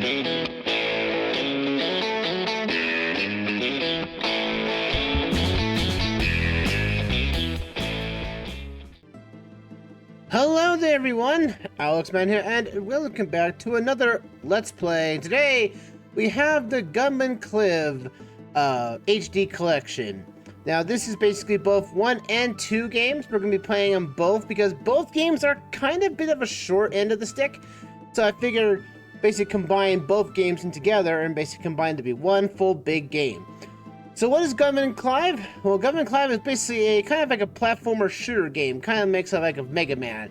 Hello there everyone, Alexman here, and welcome back to another Let's Play. Today, we have the Gunman Clive HD collection. Now, this is basically both 1 and 2 games. We're going to be playing them both because both games are kind of a bit of a short end of the stick. So I figured basically combine both games in together and basically combine to be one full big game. So what is Gunman Clive? Well, Gunman Clive is basically a kind of like a platformer shooter game, kind of makes it like a Mega Man.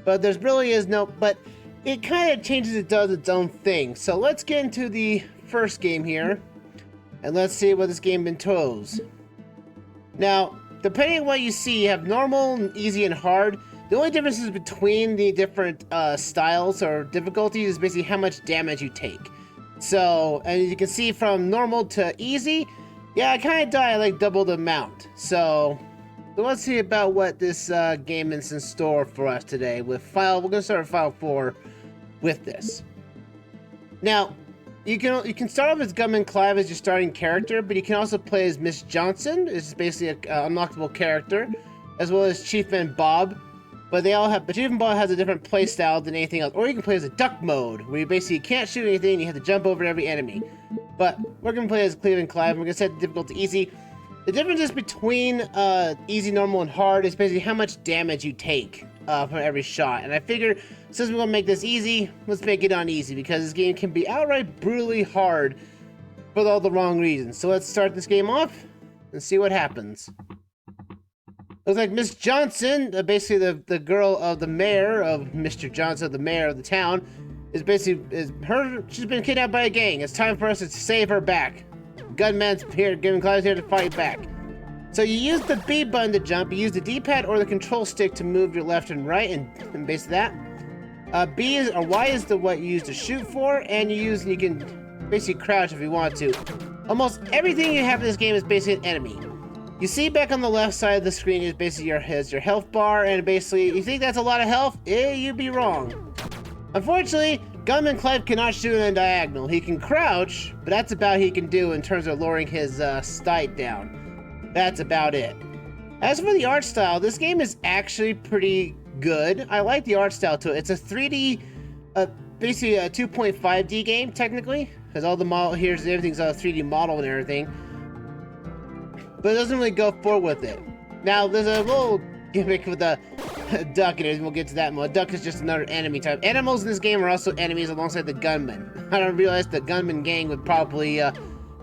But there's really is no, but it kind of changes, it does its own thing. So let's get into the first game here, and let's see what this game entails. Now, depending on what you see, you have normal, easy, and hard. The only differences between the different styles or difficulties is basically how much damage you take. So, and you can see from normal to easy, yeah, I kind of die like double the amount. So let's see about what this game is in store for us today. With we're gonna start with file 4 with this. Now, you can start off as Gunman Clive as your starting character, but you can also play as Miss Johnson. It's basically an unlockable character, as well as Chiefman Bob. But they all have, but Chiefman Bob has a different play style than anything else. Or you can play as a duck mode, where you basically can't shoot anything, you have to jump over every enemy. But we're going to play as Gunman Clive, and we're going to set the difficulty easy. The differences between easy, normal, and hard is basically how much damage you take from every shot. And I figured, since we're going to make this easy, let's make it on easy, because this game can be outright brutally hard for all the wrong reasons. So let's start this game off and see what happens. Looks like Miss Johnson, basically the girl of the mayor of Mr. Johnson, the mayor of the town, she's been kidnapped by a gang. It's time for us to save her back. Gunman's here, Gunman Clive's here to fight back. So you use the B button to jump, you use the D-pad or the control stick to move your left and right, and basically that. B is, or Y is what you use to shoot for, and you can basically crouch if you want to. Almost everything you have in this game is basically an enemy. You see back on the left side of the screen is basically your health bar, and basically, you think that's a lot of health? You'd be wrong. Unfortunately, Gunman Clive cannot shoot in a diagonal. He can crouch, but that's about he can do in terms of lowering his sight down. That's about it. As for the art style, this game is actually pretty good. I like the art style to it. It's a 3D, basically a 2.5D game, technically, because all the model here's everything's a 3D model and everything. But it doesn't really go forward with it. Now, there's a little gimmick with the duck in it, and we'll get to that more. Duck is just another enemy type. Animals in this game are also enemies alongside the gunmen. I don't realize the gunman gang would probably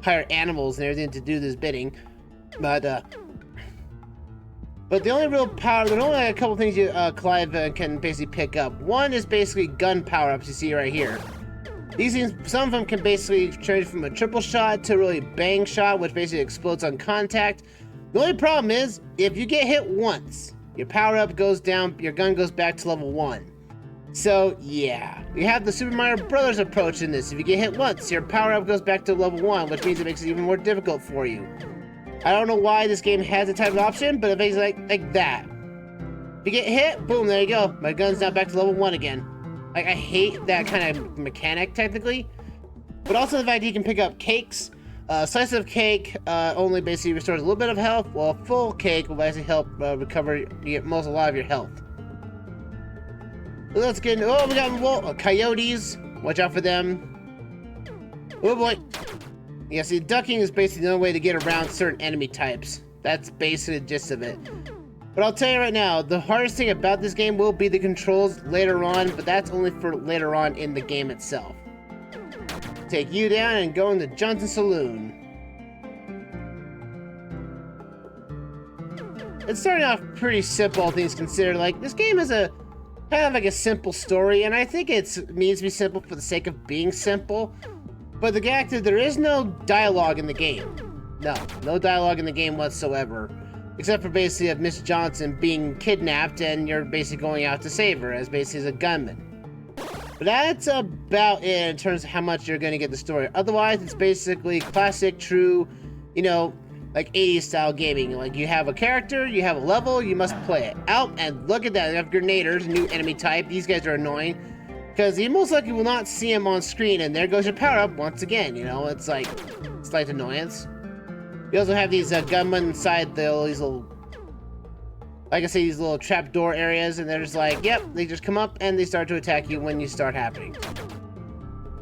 hire animals and everything to do this bidding. But the only real power, there's only a couple things Clive can basically pick up. One is basically gun power-ups you see right here. These things, some of them can basically change from a triple shot to a really bang shot, which basically explodes on contact. The only problem is, if you get hit once, your power-up goes down, your gun goes back to level 1. So, yeah. You have the Super Mario Brothers approach in this. If you get hit once, your power-up goes back to level 1, which means it makes it even more difficult for you. I don't know why this game has a type of option, but it makes it like that. If you get hit, boom, there you go. My gun's now back to level 1 again. Like, I hate that kind of mechanic, technically. But also the fact that you can pick up cakes. Slice of cake only basically restores a little bit of health, while full cake will basically help recover a lot of your health. Let's get into, oh, we got coyotes. Watch out for them. Oh boy. Yeah, see, ducking is basically the only way to get around certain enemy types. That's basically the gist of it. But I'll tell you right now, the hardest thing about this game will be the controls later on, but that's only for later on in the game itself. Take you down and go in the Johnson Saloon. It's starting off pretty simple, all things considered. Like, this game is a kind of like a simple story, and I think it needs to be simple for the sake of being simple. But the fact is, there is no dialogue in the game. No dialogue in the game whatsoever. Except for basically of Miss Johnson being kidnapped and you're basically going out to save her as basically as a gunman. But that's about it in terms of how much you're going to get the story. Otherwise, it's basically classic, true, you know, like 80s style gaming. Like, you have a character, you have a level, you must play it out, and look at that, you have grenaders, a new enemy type. These guys are annoying. Because you most likely will not see him on screen, and there goes your power-up once again, you know? It's like, slight annoyance. We also have these gunmen inside these little, like I say, these little trapdoor areas, and they're just like, yep, they just come up and they start to attack you when you start happening.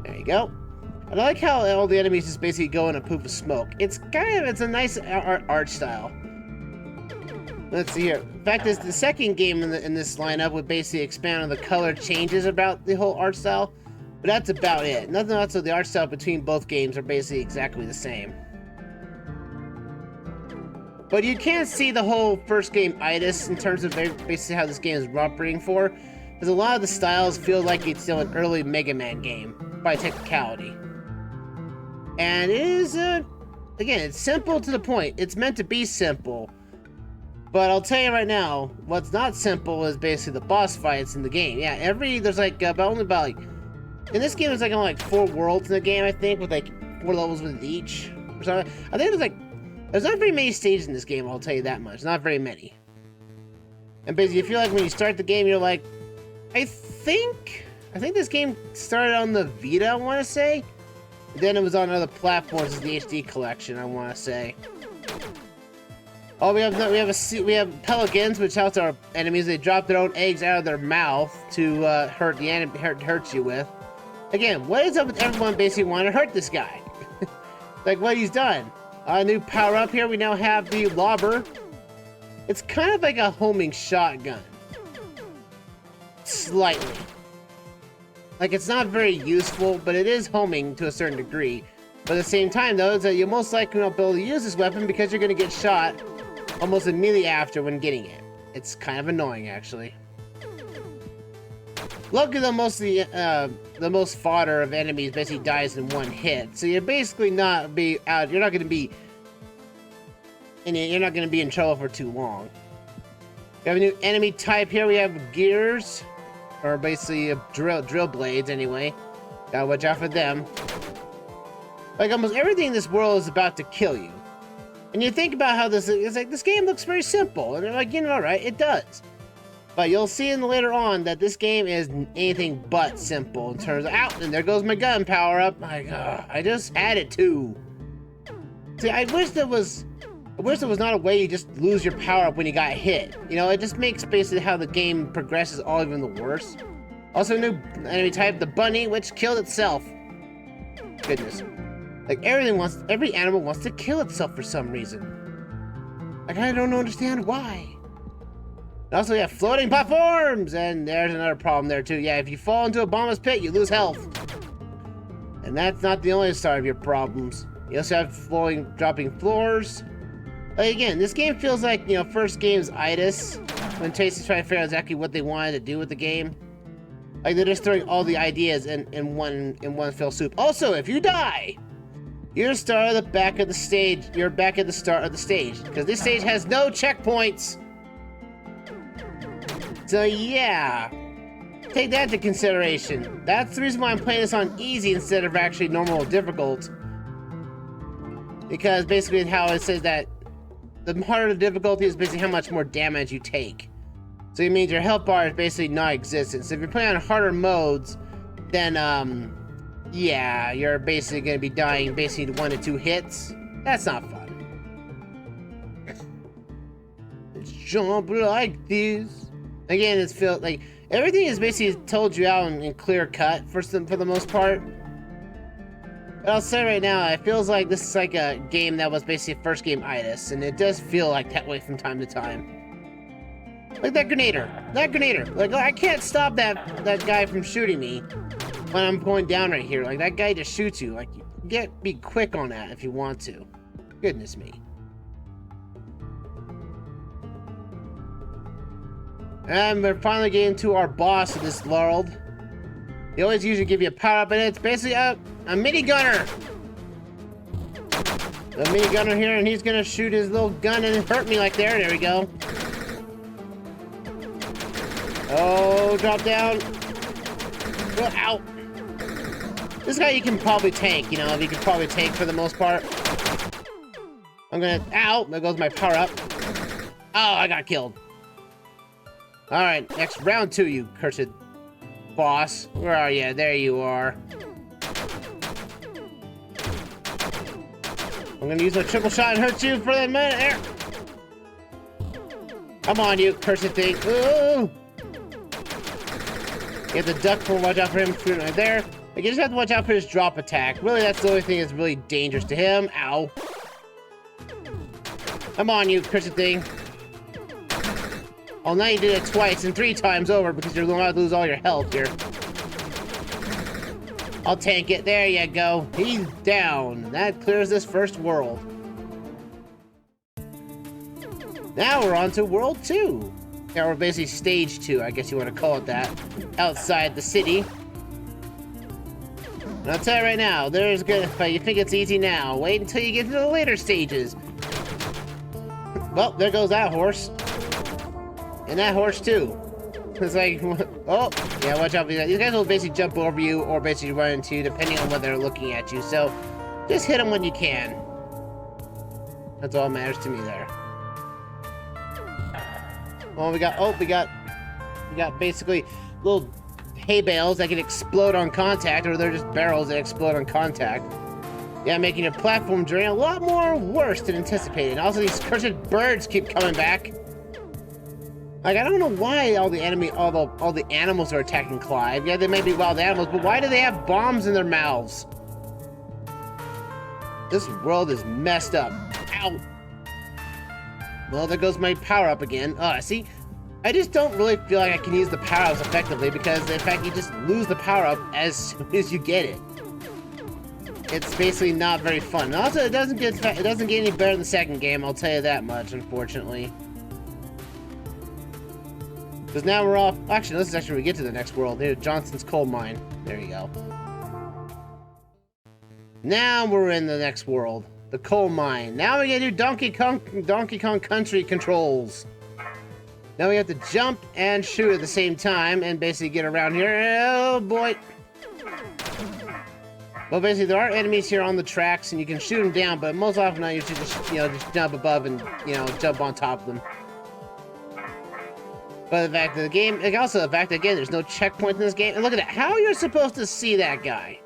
There you go. I like how all the enemies just basically go in a poof of smoke. It's a nice art style. Let's see here. In fact, this the second game in this lineup would basically expand on the color changes about the whole art style, but that's about it. Nothing else of the art style between both games are basically exactly the same. But you can't see the whole first game itis in terms of basically how this game is operating for, because a lot of the styles feel like it's still an early Mega Man game, by technicality. And it is, again, it's simple to the point. It's meant to be simple. But I'll tell you right now, what's not simple is basically the boss fights in the game. Yeah, there's like in this game there's like only like 4 worlds in the game, I think, with like 4 levels with each, or something. I think there's not very many stages in this game, I'll tell you that much. Not very many. And basically, you feel like when you start the game, you're like, I think this game started on the Vita, I want to say. Then it was on other platforms as the HD collection, I want to say. Oh, we have pelicans, which helps our enemies. They drop their own eggs out of their mouth to hurt you with. Again, what is up with everyone basically wanting to hurt this guy? Like what he's done. A new power up here. We now have the lobber. It's kind of like a homing shotgun. Slightly. Like, it's not very useful, but it is homing to a certain degree. But at the same time, though, is that you'll most likely not be able to use this weapon because you're going to get shot almost immediately after when getting it. It's kind of annoying, actually. Luckily, the most fodder of enemies basically dies in one hit, so you're basically you're not going to be in trouble for too long. We have a new enemy type here. We have gears. Or basically drill blades, anyway. Gotta watch out for them. Like, almost everything in this world is about to kill you. And you think about how this game looks very simple. And you're like, you know, alright, it does. But you'll see later on that this game is anything but simple in terms of, ow, and there goes my gun power up. Like, I just had it too. See, I wish there was not a way you just lose your power up when you got hit. You know, it just makes basically how the game progresses all even the worse. Also, a new enemy type, the bunny, which killed itself. Goodness. Like, every animal wants to kill itself for some reason. Like, I don't understand why. And also, we have floating platforms, and there's another problem there too. Yeah, if you fall into a bottomless pit, you lose health. And that's not the only start of your problems. You also have dropping floors. Again, this game feels like, you know, first game's itis, when Tasty trying to figure out exactly what they wanted to do with the game. Like, they're just throwing all the ideas in one fell swoop. Also, if you die, you're at the back of the stage. You're back at the start of the stage, because this stage has no checkpoints. So yeah, take that into consideration. That's the reason why I'm playing this on easy instead of actually normal or difficult. Because basically how it says that the harder the difficulty is basically how much more damage you take. So it means your health bar is basically non-existent. So if you're playing on harder modes, then yeah, you're basically going to be dying basically 1 to 2 hits. That's not fun. It's jump like this. Again, it's felt like everything is basically told you out in clear cut for the most part. But I'll say right now, it feels like this is like a game that was basically first game itis, and it does feel like that way from time to time. Like that grenader. Like, I can't stop that guy from shooting me when I'm going down right here. Like, that guy just shoots you. Like, be quick on that if you want to. Goodness me. And we're finally getting to our boss of this world. They always usually give you a power up, and it's basically a mini gunner. The mini gunner here, and he's gonna shoot his little gun and hurt me like there. There we go. Oh, drop down. Oh, ow. This guy you can probably tank, you know, you can probably tank for the most part. I'm gonna, ow, there goes my power up. Oh, I got killed. Alright, next round 2, you cursed boss. Where are you? There you are. I'm gonna use a triple shot and hurt you for the minute there. Come on, you cursed thing. Ooh! You have to duck for, watch out for him shooting right there. Like, you just have to watch out for his drop attack. Really, that's the only thing that's really dangerous to him. Ow. Come on, you cursed thing. Oh, now you did it twice and 3 times over because you're going to lose all your health here. I'll tank it. There you go. He's down. That clears this first world. Now we're on to World 2. Now we're basically Stage 2, I guess you want to call it that. Outside the city. And I'll tell you right now, there's good. But you think it's easy now. Wait until you get to the later stages. Well, there goes that horse. And that horse too. It's like, oh, yeah, watch out. These guys will basically jump over you or basically run into you depending on whether they're looking at you. So just hit them when you can. That's all that matters to me there. Oh, we got basically little hay bales that can explode on contact, or they're just barrels that explode on contact. Yeah, making your platform journey a lot more worse than anticipated. Also, these cursed birds keep coming back. Like, I don't know why all the animals are attacking Clive. Yeah, they may be wild animals, but why do they have bombs in their mouths? This world is messed up. Ow. Well, there goes my power-up again. See? I just don't really feel like I can use the power-ups effectively because, in fact, you just lose the power-up as soon as you get it. It's basically not very fun. And also, it doesn't get any better in the second game, I'll tell you that much, unfortunately. Because now we're off... Actually, this is actually where we get to the next world. Here, Johnson's coal mine. There you go. Now we're in the next world. The coal mine. Now we gotta do Donkey Kong Country controls. Now we have to jump and shoot at the same time and basically get around here. Oh boy. Well, basically there are enemies here on the tracks and you can shoot them down, but most often you should just, just jump above and, jump on top of them. But the fact of the game, like also the fact that, again, there's no checkpoint in this game. And look at that. How are you supposed to see that guy?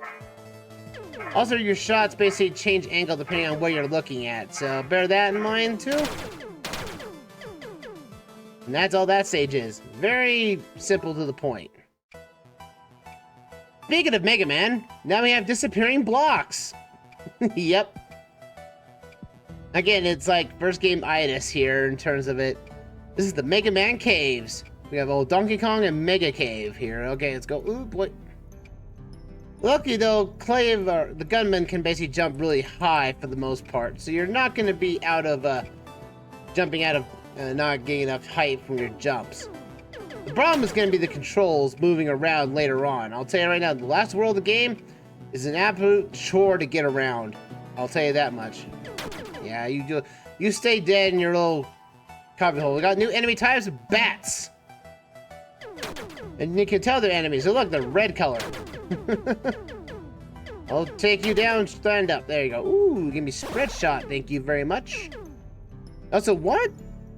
Also, your shots basically change angle depending on where you're looking at, so bear that in mind, too. And that's all that stage is. Very simple to the point. Speaking of Mega Man, now we have disappearing blocks. Yep. Again, it's like first game-itis here in terms of it. This is the Mega Man Caves. We have old Donkey Kong and Mega Cave here. Okay, let's go. Ooh, boy. Lucky though, Clive, the gunman, can basically jump really high for the most part, so you're not going to be out of, jumping out of, not getting enough height from your jumps. The problem is going to be the controls moving around later on. I'll tell you right now, the last world of the game is an absolute chore to get around. I'll tell you that much. Yeah, you stay dead in your little cubby hole. We got new enemy types, bats. And you can tell they're enemies. So look, they're red color. I'll take you down, stand up. There you go. Ooh, give me spread shot. Thank you very much. Also, what?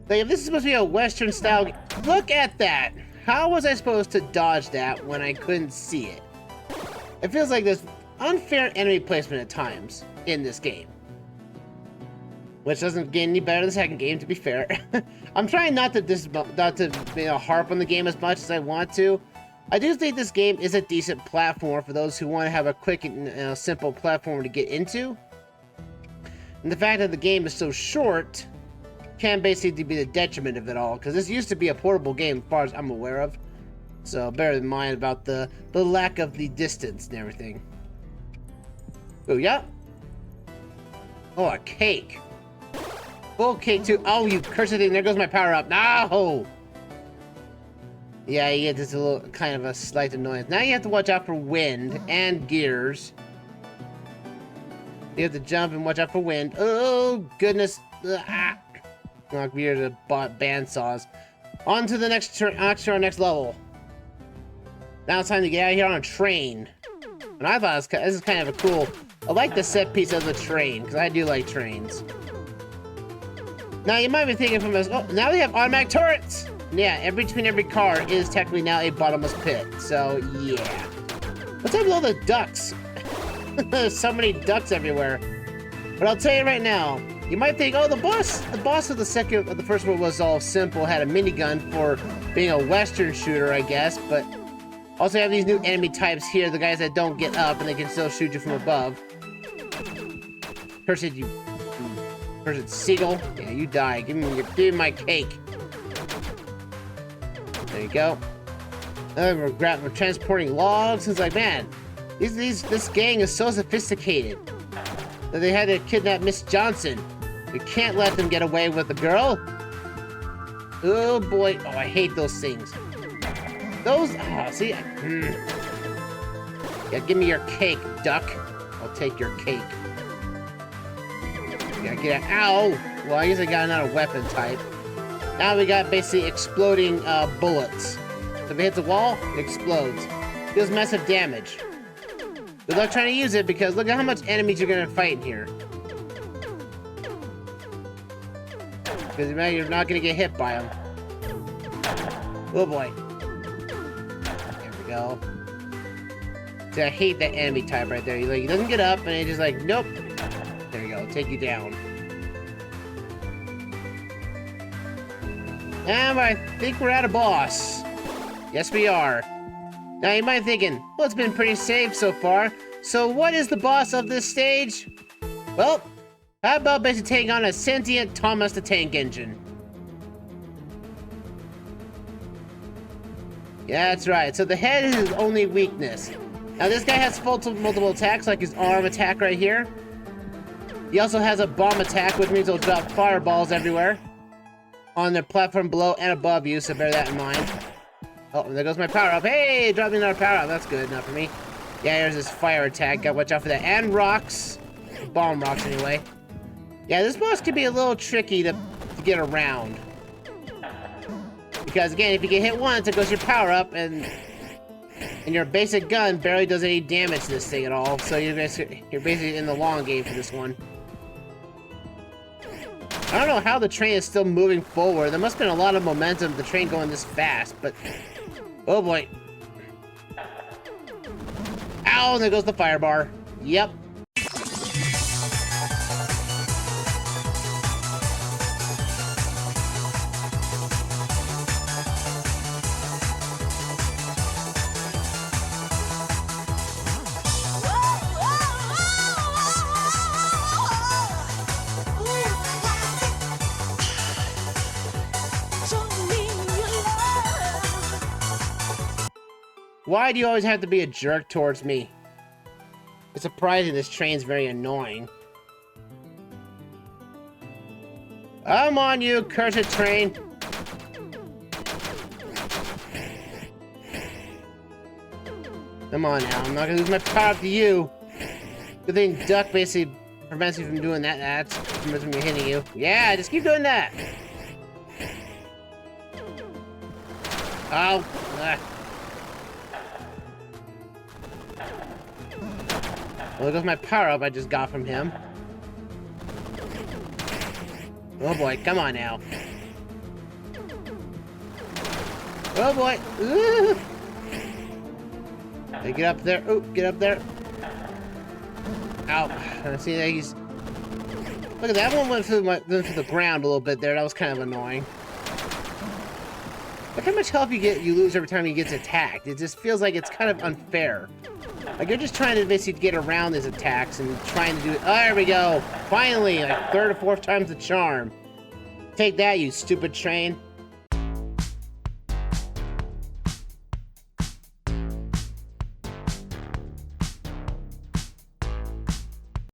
Like, if this is supposed to be a Western style... Look at that! How was I supposed to dodge that when I couldn't see it? It feels like there's unfair enemy placement at times in this game. Which doesn't get any better in the second game, to be fair. I'm trying not to harp on the game as much as I want to. I do think this game is a decent platform for those who want to have a quick and simple platform to get into. And the fact that the game is so short can basically be the detriment of it all, because this used to be a portable game as far as I'm aware of. So bear in mind about the lack of the distance and everything. Oh, yeah. Oh, a cake. Full cake too. Oh, you cursed thing. There goes my power up. No! Yeah, you get this little kind of a slight annoyance. Now you have to watch out for wind and gears. You have to jump and watch out for wind. Oh, goodness. Ah. Like we are the bandsaws. On to the next level. Now it's time to get out of here on a train. And I thought this is kind of a cool... I like the set piece of the train, because I do like trains. Now you might be thinking from this... Oh, now we have automatic turrets! Yeah, between every car is technically now a bottomless pit. So, yeah. What's up with all the ducks? There's so many ducks everywhere. But I'll tell you right now, you might think, oh, the boss of the first one was all simple, had a minigun for being a Western shooter, I guess, but also you have these new enemy types here, the guys that don't get up and they can still shoot you from above. Cursed seagull. Yeah, you die. Give me my cake. There you go. We're transporting logs. It's like, man, this gang is so sophisticated that they had to kidnap Miss Johnson. We can't let them get away with the girl. Oh boy. Oh, I hate those things. Those. Oh, see. Yeah, give me your cake, duck. I'll take your cake. Gotta get out. Ow! Well, I guess I got another weapon type. Now we got basically exploding bullets. So if it hits a wall, it explodes. Deals massive damage. Good luck trying to use it because look at how much enemies you're gonna fight in here. Because you're not gonna get hit by them. Oh boy. There we go. See, I hate that enemy type right there. He doesn't get up and he's just like, nope. There you go, take you down. And I think we're at a boss. Yes, we are. Now you might be thinking, well, it's been pretty safe so far. So what is the boss of this stage? Well, how about basically taking on a sentient Thomas the Tank Engine? Yeah, that's right. So the head is his only weakness. Now this guy has multiple attacks, like his arm attack right here. He also has a bomb attack, which means he'll drop fireballs everywhere on the platform below and above you, so bear that in mind. Oh, there goes my power up. Hey, drop me another power up. That's good enough for me. Yeah, here's this fire attack. Gotta watch out for that. And rocks. Bomb rocks, anyway. Yeah, this boss can be a little tricky to get around. Because, again, if you get hit once, it goes your power up, and your basic gun barely does any damage to this thing at all. So you're basically in the long game for this one. I don't know how the train is still moving forward. There must have been a lot of momentum, the train going this fast, but... Oh boy. Ow, and there goes the fire bar. Yep. Why do you always have to be a jerk towards me? It's surprising this train's very annoying. I'm on you, cursed train. Come on now, I'm not gonna lose my power up to you. Good thing Duck basically prevents me from doing that. That prevents me from hitting you. Yeah, just keep doing that. Oh. Well, there goes my power up I just got from him. Oh boy, come on now. Oh boy. Ooh. Hey, get up there. Oh, get up there. Ow. I see that he's... Look at that one went through the ground a little bit there. That was kind of annoying. Look how much health you lose every time he gets attacked. It just feels like it's kind of unfair. Like, you're just trying to basically get around his attacks and trying to do it. Oh, there we go. Finally, like, third or fourth time's the charm. Take that, you stupid train.